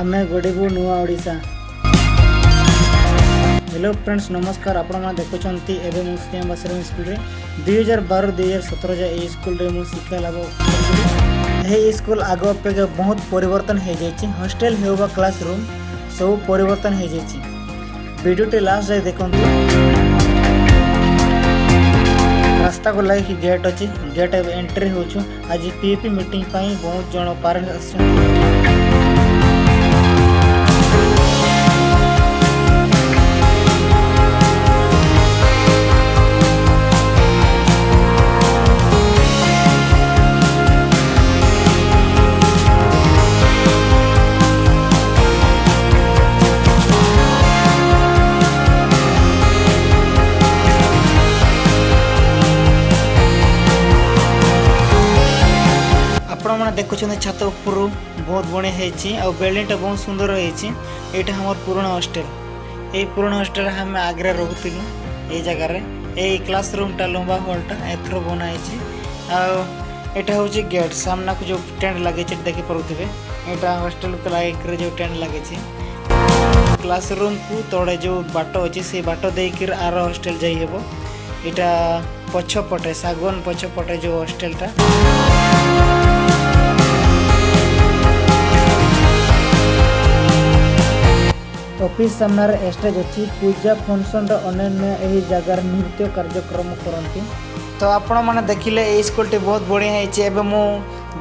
आमे गड़बू नुआ Odisha. Hello friends नमस्कार। आपण देखुंती एवं मुझे बासरम स्कूल 2012-2017 जाए ये स्कूल रे शिक्षा लाभ यही स्कूल आग अपेक्षा बहुत परिवर्तन हो जाए। हॉस्टल हो क्लासरूम सब परिवर्तन हो जाए। वीडियो लास्ट जाए देखो। रास्ता को लगे गेट अच्छी गेट एंट्री हो आज पीपी मीटिंग बहुत जन पेरेंट्स देखुं छात उपर बहुत बढ़िया है। बिल्डिंग बहुत सुंदर है। यहाँ हमार पुराना हॉस्टल ये पुराना हॉस्टल आम आगे रोलु ये जगार ये क्लासरूम टा लंबा हॉलटा एथर बनाई। यहाँ हूँ गेट सामना को जो टेंट लगे देखी पारे यहाँ हॉस्टल को लगे जो टेंट लगे क्लासरूम को तड़े जो बाट अच्छे से बाट देकर आर हॉस्टल जाइब। यहाँ पछपटे सागवान पछपटे जो हॉस्टलटा ऑफिस सामने स्टेज अच्छी पूजा फंक्शन अन्य यही जगार नृत्य कार्यक्रम करती। तो आपण मैंने देखिले ये स्कूल टी बहुत बढ़िया है। मु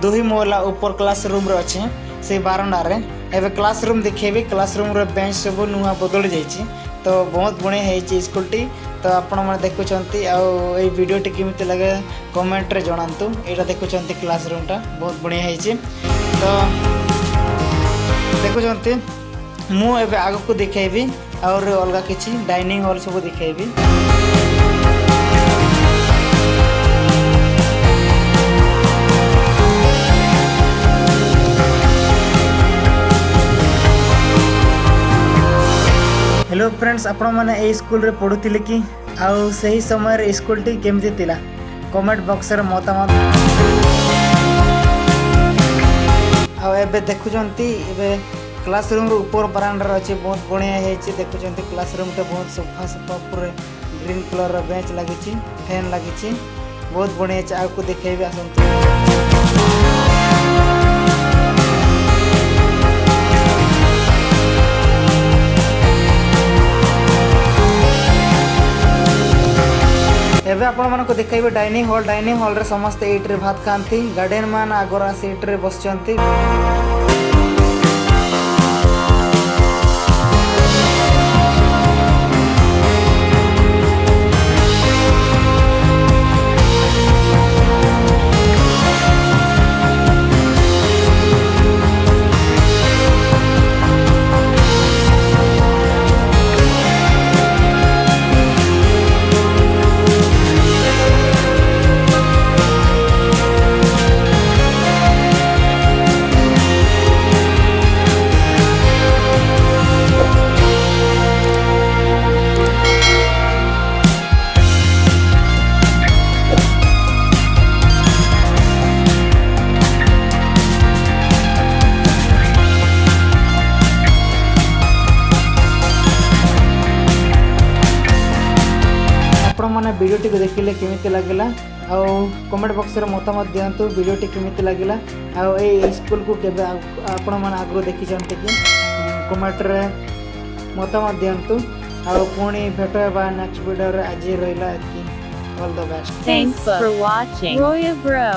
2 महला ऊपर क्लासरूम अच्छे से बारंडार एवं क्लासरूम देखेबी क्लासरूम बेंच सब नुआ बदल जाइए। तो बहुत बढ़िया है स्कूल टी। तो आपण मैंने देखुंती आई वीडियो टी केमी लगे कमेंट रे जनातु। यहाँ देखुंती क्लासरूम टा बहुत बढ़िया है। तो देखुंती मु एबे आग को दिखेबी और अलग किसी डाइनिंग हॉल सब दिखेबी। हेलो फ्रेंड्स आपण माने ए स्कूल रे पढुतिले कि आउ सही समय रे स्कूल टी केमती तिला कमेंट बॉक्स रे मतामत। आ एबे देखुचंती एबे क्लासरूम ऊपर बरांडा अच्छे बहुत बढ़िया है। देखुं क्लासरूम टा बहुत सफा सफा पूरे ग्रीन कलर बेंच लगी फैन लगी बहुत बढ़िया। आपको देखेबी आसतु। एबे आपण मानको देखाइबे डाइनिंग हॉल रे समस्त एट रे भात खाती। गार्डन मान आगरा सीट रे बसचंती। मैंने वीडियो टी देखिले केमिति लागला आउ कमेंट बॉक्स रे मतामत दियंतु। वीडियो टी केमिति लागला आउ ए स्कूल को केबे आपण माने आग्रो देखि जानते कि कमेंट रे मतामत दियंतु। आउ पुणी भेट हेबा नेक्स्ट वीडियो रे। आज रहिला कि all the best. Thanks for watching Roya Bro।